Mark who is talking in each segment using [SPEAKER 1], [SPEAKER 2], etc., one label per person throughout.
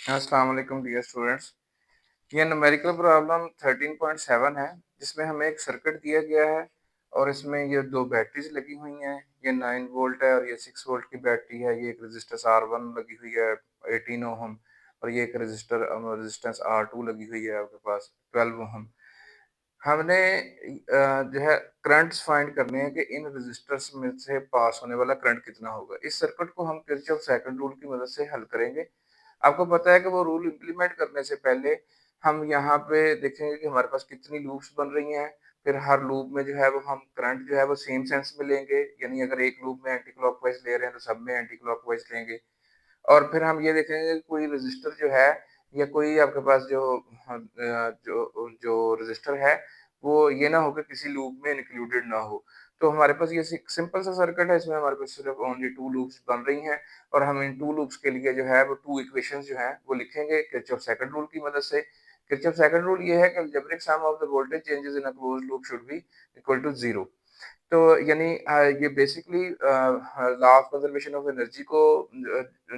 [SPEAKER 1] अस्सलाम वालेकुम dear students. ये न्यूमेरिकल प्रॉब्लम 13.7 है, जिसमें हमें एक सर्किट दिया गया है और इसमें ये दो बैटरीज लगी हुई हैं। ये 9 वोल्ट है और ये 6 वोल्ट की बैटरी है। ये एक रेजिस्टेंस R1 लगी हुई है 18 ओहम और ये एक रेजिस्टेंस R2 लगी हुई है आपके पास 12 ओहम। हमने जो है करंट्स फाइंड करने हैं कि इन रेजिस्टर्स में से पास होने वाला करंट कितना होगा। इस सर्किट को हम किरचॉफ सेकंड रूल की मदद से हल करेंगे। आपको पता है कि वो रूल इम्प्लीमेंट करने से पहले हम यहाँ पे देखेंगे कि हमारे पास कितनी लूप्स बन रही हैं। फिर हर लूप में जो है वो हम करंट जो है वो सेम सेंस में लेंगे, यानी अगर एक लूप में एंटी क्लॉकवाइज ले रहे हैं तो सब में एंटी क्लॉकवाइज लेंगे। और फिर हम ये देखेंगे कि कोई रजिस्टर जो है या कोई आपके पास जो रजिस्टर है वो ये ना हो कि किसी लूप में इंक्लूडेड ना हो। तो हमारे पास ये सिंपल सा सर्किट है, इसमें हमारे पास सिर्फ ओनली 2 लूप्स बन रही हैं और हम इन 2 लूप्स के लिए जो है वो 2 इक्वेशंस जो हैं वो लिखेंगे किरचॉफ सेकंड रूल की मदद से। किरचॉफ सेकंड रूल ये है कि algebraic sum of the voltage changes in a closed loop should be equal to 0। तो यानी ये basically law of conservation of energy को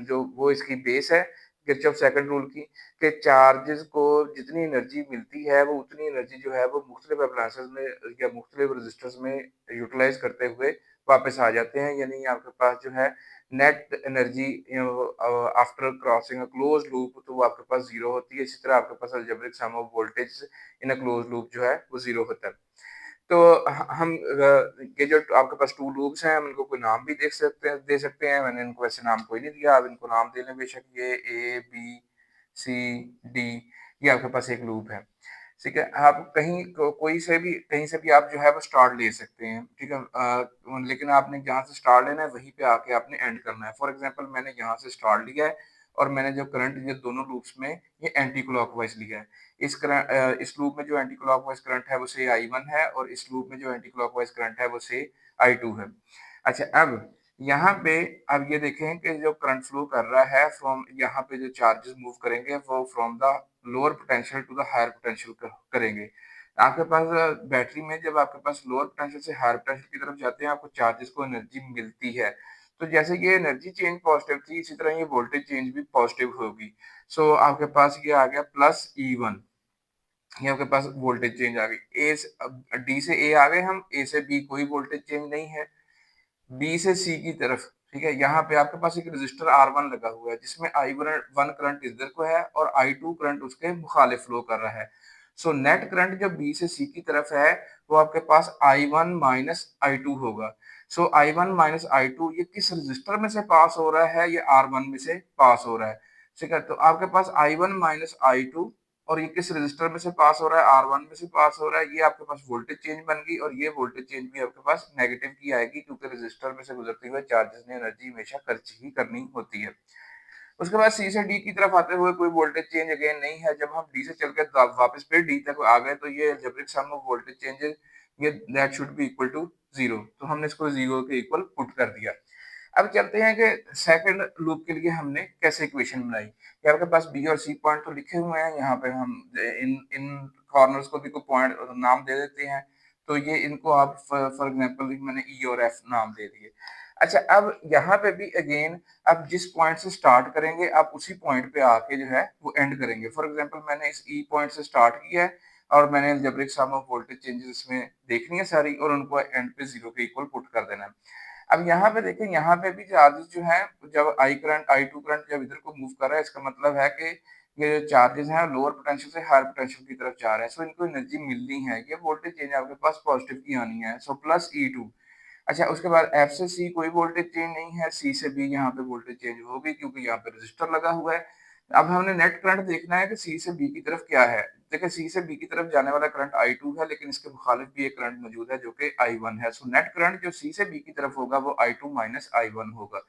[SPEAKER 1] जो वो इसकी बेस है किरचॉफ सेकंड रूल की, कि चार्जेस को जितनी एनर्जी मिलती है वो उतनी एनर्जी जो है वो मुख्तलिफ अप्लायंसेस में या मुख्तलिफ रजिस्टर्स में यूटिलाइज करते हुए वापस आ जाते हैं। यानी आपके पास जो है net energy after crossing a close loop तो वो आपके पास जीरो होती है। इसी तरह आपके पास algebraic sum of voltage in a close loop जो है वो जीरो होता है। तो हम ये जो आपके पास 2 लूप्स हैं, हम इनको कोई नाम भी दे सकते हैं। मैंने इनको वैसे नाम कोई नहीं दिया, आप इनको नाम दे लें बेशक। ये ए, बी, सी, डी ये आपके पास एक लूप है। ठीक है? आप कहीं से भी आप जो है वो स्टार्ट ले सकते हैं। ठीक है? लेकिन आपने जहाँ से स्टार्ट लेना है वहीं पे आके आपने एंड करना है। फॉर एग्ज़ाम्पल मैंने यहाँ से स्टार्ट लिया है और मैंने जो करंट ये दोनों लूप्स में ये एंटी क्लॉकवाइज़ लिया है। इस लूप में जो एंटी क्लॉकवाइज करंट है वो से I1 है और इस लूप में जो एंटी क्लॉकवाइज करंट है वो से I2 है। अच्छा, अब यहाँ पे अब ये देखें कि जो करंट फ्लो कर रहा है फ्रॉम यहाँ पे जो चार्जेस मूव करेंगे वो from the lower potential to the higher potential करेंगे। आपके पास बैटरी में जब आपके पास लोअर पोटेंशियल से हायर पोटेंशियल की तरफ जाते हैं आपको चार्जेस को एनर्जी मिलती है। तो जैसे ये एनर्जी चेंज पॉजिटिव थी इसी तरह ये वोल्टेज चेंज भी पॉजिटिव होगी। सो आपके पास ये आ गया प्लस E1। ये आपके पास वोल्टेज चेंज आ गई। ए से अब डी से ए आ गए हम, ए से बी कोई वोल्टेज चेंज नहीं है। बी से सी की तरफ, ठीक है? यहाँ पे आपके पास एक रेजिस्टर R1 लगा हुआ है जिसमें I1 करंट इधर को है और I2 करंट उसके मुखालिफ फ्लो कर रहा है। सो नेट करंट जो बी से सी की तरफ है वो आपके पास I1 माइनस I2 होगा। सो I1 माइनस I2 ये किस रेजिस्टर में से पास हो रहा है? ये R1 में से पास हो रहा है। ठीक है? तो आपके पास I1 माइनस I2 और ये किस रजिस्टर में से पास हो रहा है? R1 में से पास हो रहा है। ये आपके पास वोल्टेज चेंज बन गई और ये वोल्टेज चेंज भी आपके पास नेगेटिव की आएगी क्योंकि रजिस्टर में से गुजरते हुए चार्जेस ने एनर्जी हमेशा खर्च ही करनी होती है। उसके बाद सी से डी की तरफ आते हुए कोई वोल्टेज चेंज अगेन नहीं है। जब हम डी से चल के वापस फिर डी तक आ गए तो ये algebraic sum of voltage changes ये that should be equal to 0। तो हमने इसको 0 के इक्वल पुट कर दिया। अब चलते हैं कि सेकंड लूप के लिए हमने कैसे इक्वेशन बनाई। ये आपके पास बी और सी पॉइंट तो लिखे हुए हैं, यहाँ पे हम इन इन कॉर्नर्स को भी कोई पॉइंट नाम दे देते हैं। तो ये इनको आप फॉर एग्जांपल मैंने ई और एफ नाम दे दिए। अच्छा, अब यहाँ पे भी अगेन आप जिस पॉइंट से स्टार्ट करेंगे आप उसी पॉइंट पे आके जो है वो एंड करेंगे। फॉर एग्जांपल मैंने इस ई पॉइंट से स्टार्ट किया है और मैंने algebraic sum of voltage changes इसमें देखनी है सारी और उनको एंड पे 0 के इक्वल पुट कर देना है। अब यहाँ पे देखें, यहाँ पे भी चार्जेस जो है जब I2 करंट जब इधर को मूव कर रहा है इसका मतलब है कि ये जो चार्जेस हैं लोअर पोटेंशियल से हायर पोटेंशियल की तरफ जा रहे हैं। सो इनको एनर्जी मिलनी है। ये वोल्टेज चेंज आपके पास पॉजिटिव की आनी है। So plus E2। अच्छा, उसके बाद एफ से सी कोई वोल्टेज चेंज नहीं है। सी से बी यहाँ पे वोल्टेज चेंज होगी क्योंकि यहाँ पे रजिस्टर लगा हुआ है। अब हमने नेट करंट देखना है कि सी से बी की तरफ क्या है। देखिए, सी से बी की तरफ जाने वाला करंट I2 है लेकिन इसके मुखालिफ भी एक करंट मौजूद है जो कि I1 है। सो नेट करंट जो सी से बी की तरफ होगा वो I2 माइनस I1 होगा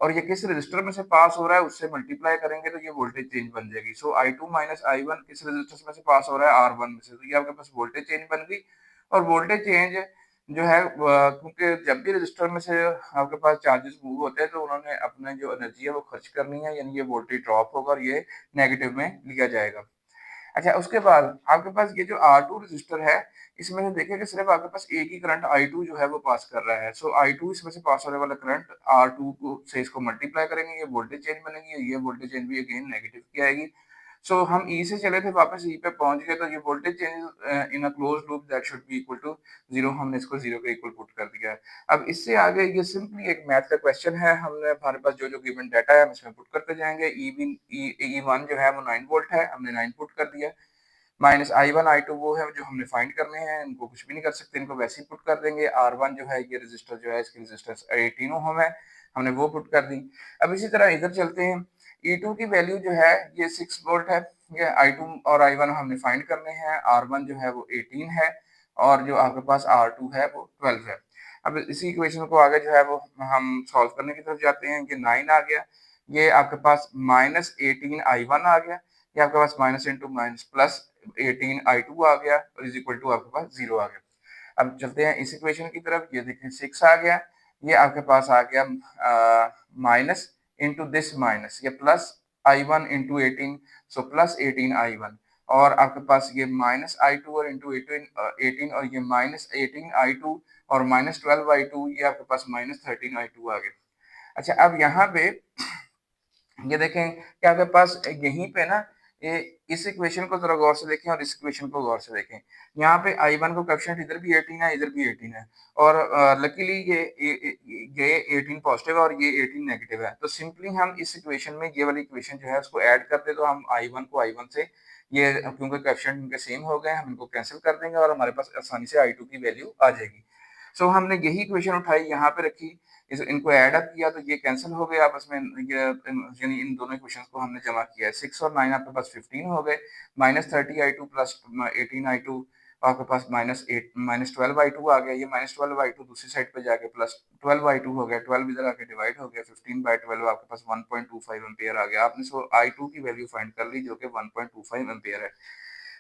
[SPEAKER 1] और ये किस रजिस्टर में से पास हो रहा है उससे मल्टीप्लाई करेंगे तो ये वोल्टेज चेंज बन जाएगी। सो I2 माइनस I1 किस रजिस्टर में से पास हो रहा है? R1 में से। तो ये आपके पास वोल्टेज चेंज बन गई और वोल्टेज चेंज जो है क्योंकि जब भी रजिस्टर में से आपके पास चार्जेस मूव होते हैं तो उन्होंने अपने जो एनर्जी है वो खर्च करनी है, यानी ये वोल्टेज ड्रॉप होगा और ये नेगेटिव में लिया जाएगा। अच्छा, उसके बाद आपके पास ये जो R2 रजिस्टर है, इसमें से देखिए कि सिर्फ़ आपके पास एक ही करंट I2 जो है वो पास कर रहा है। सो I2 इसमें से पास होने वाला करंट R2 को से इसको मल्टीप्लाई करेंगे, ये वोल्टेज चेंज बनेगी, ये वोल्टेज चेंज भी अगेन नेगेटिव की आएगी। सो हम ई से चले थे वापस ई पे पहुँच गए, तो ये voltage change in a closed loop that should be equal to 0, हमने इसको 0 के इक्वल पुट कर दिया है। अब इससे आगे ये सिंपली एक मैथ का क्वेश्चन है, हमने हमारे पास जो-जो गिवन डाटा है हम इसमें पुट करते जाएँगे। ई1 जो है वो 9 वोल्ट है, हमने 9 पुट कर दिया। माइनस I1, I2 वो है जो हमने फाइंड करने हैं, इनको कुछ भी नहीं कर सकते, इनको वैसे ही पुट कर देंगे। R1 जो है ये रजिस्टर जो है इसकी रेजिस्टेंस 18 ओम है, हमने वो पुट कर दी। अब इसी तरह इधर चलते हैं, E2 की वैल्यू जो है ये 6 वोल्ट है, ये I2 और I1 हमने फाइंड करने हैं। R1 जो है वो 18 है और जो आपके पास R2 है वो 12 है। अब इसी इक्वेशन को आगे जो है वो हम सॉल्व करने की तरफ जाते हैं। ये 9 आ गया, ये आपके पास माइनस 18 I1 आ गया, ये आपके पास minus into minus plus 18 I2 आ गया और इज इक्वल टू आपके पास 0 आ गया। अब चलते हैं इस इक्वेशन की तरफ, ये देखिए 6 आ गया, ये आपके पास आ गया माइनस इंटू दिस माइनस, ये plus I1 into 18, so plus 18 I1 और आपके पास ये माइनस I2 और इंटू 18 और ये माइनस 18 I2 और माइनस 12 I2, ये आपके पास माइनस 13 I2 आ गया। अच्छा, अब यहाँ पे ये देखें कि आपके पास यहीं पे ना ये इस इक्वेशन को ज़रा गौर से देखें और इस इक्वेशन को गौर से देखें। यहाँ पे I1 का कोएफ़िशिएंट इधर भी 18 है, इधर भी 18 है और लकीली ये 18 पॉजिटिव है और ये 18 नेगेटिव है। तो सिंपली हम इस इक्वेशन में ये वाली इक्वेशन जो है उसको ऐड कर दें, तो हम I1 को I1 से ये क्योंकि कोएफ़िशिएंट इनके सेम हो गए हैं, हम इनको कैंसल कर देंगे और हमारे पास आसानी से I2 की वैल्यू आ जाएगी। सो हमने यही इक्वेशन उठाई, यहाँ पे रखी, इनको ऐड अप किया तो ये कैंसिल हो गए आपस में, यानी इन दोनों इक्वेशंस को हमने जमा किया है। 6 और 9 आपके पास 15 हो गए, माइनस 30 I2 प्लस 18 I2 आपके पास माइनस 12 I2 आ गया। ये माइनस 12 I2 दूसरी साइड पे जाके प्लस 12 I2 हो गया, 12 इधर आके डिवाइड हो गया, 15 बाय 12 आपके पास 1.25 एम्पियर आ गया। आपने इसको I2 की वैल्यू फाइंड कर ली जो कि 1.25 एम्पियर है।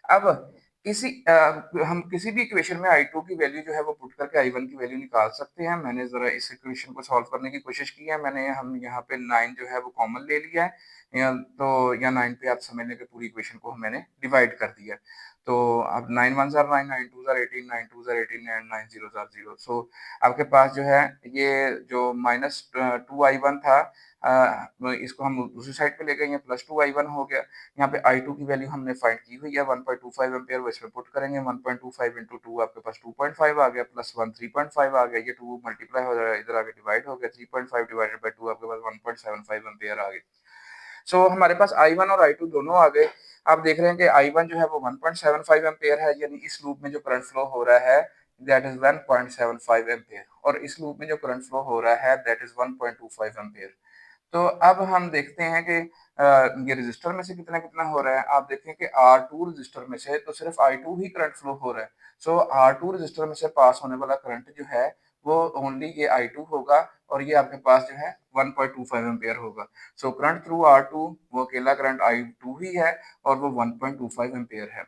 [SPEAKER 1] अब हम किसी भी इक्वेशन में I2 की वैल्यू जो है वो पुट करके I1 की वैल्यू निकाल सकते हैं। मैंने ज़रा इस इक्वेशन को सॉल्व करने की कोशिश की है। हम यहाँ पे 9 जो है वो कॉमन ले लिया है, तो या 9 पे आप समझ लें कि पूरी इक्वेशन को मैंने डिवाइड कर दिया है। तो अब 9 1 ज़ार 9, 9 2 ज़ार 18, 9 2 ज़ार 18 एंड 9 0 ज़ार 0। सो आपके पास जो है ये जो माइनस 2I1 था, इसको हम दूसरी साइड पे ले गए, ये प्लस 2I1 हो गया। यहाँ पे I2 की वैल्यू हमने फाइंड की हुई है 1.25 एम्पीयर, वो इसमें पुट करेंगे। 1.25 इंटू 2 आपके पास 2.5 आ गया, प्लस 1 3.5 आ गया, ये 2 मल्टीप्लाई हो जाएगा, इधर आके डिवाइड हो गया, 3.5 डिवाइडेड बाय 2 आपके पास 1.75 एम्पीयर आ गया। सो हमारे पास I1 और I2 दोनों आ गए। आप देख रहे हैं कि I1 जो है वो 1.75 एम्पीयर है, यानी इस लूप में जो करंट फ्लो हो रहा है दैट इज 1.75 एम्पीयर और इस लूप में जो करंट फ्लो हो रहा है दैट इज 1.25 एम्पीयर। तो अब हम देखते हैं कि ये रजिस्टर में से कितना-कितना हो रहा है। आप देखें कि R2 रजिस्टर में से तो सिर्फ I2 ही करंट फ्लो हो रहा है। सो R2 रजिस्टर में से पास होने वाला करंट जो है वो ओनली ये I2 होगा और ये आपके पास जो है 1.25 एम्पीयर होगा। सो करंट थ्रू R2 वो अकेला करंट I2 ही है और वो 1.25 एम्पीयर है।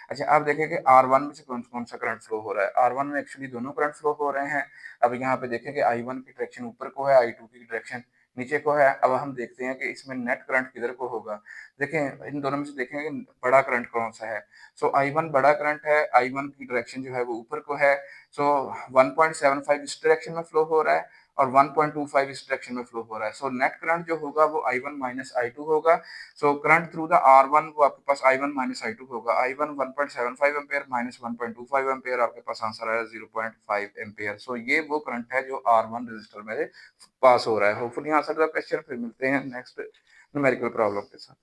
[SPEAKER 1] अच्छा, आप देखें कि R1 में से कौन-कौन सा करंट फ्लो हो रहा है। R1 में एक्चुअली दोनों करंट फ्लो हो रहे हैं। अब यहाँ पे देखें कि I1 की डायरेक्शन ऊपर को है, I2 की डायरेक्शन नीचे को है। अब हम देखते हैं कि इसमें नेट करंट किधर को होगा। देखें, इन दोनों में से देखें कि बड़ा करंट कौन-सा है। सो I1 बड़ा करंट है, I1 की डायरेक्शन जो है वो ऊपर को है। सो 1.75 इस डायरेक्शन में फ्लो हो रहा है और 1.25 इस डायरेक्शन में फ्लो हो रहा है। सो नेट करंट जो होगा वो I1 माइनस I2 होगा। So current through the R1 वो आपके पास I1 माइनस I2 होगा। I1 1.75 एम्पीयर माइनस 1.25 एम्पीयर, आपके पास आंसर आया 0.5 एम्पीयर। सो ये वो करंट है जो R1 रजिस्टर में पास हो रहा है। Hopefully answer the question. फिर मिलते हैं नेक्स्ट न्यूमेरिकल प्रॉब्लम के साथ।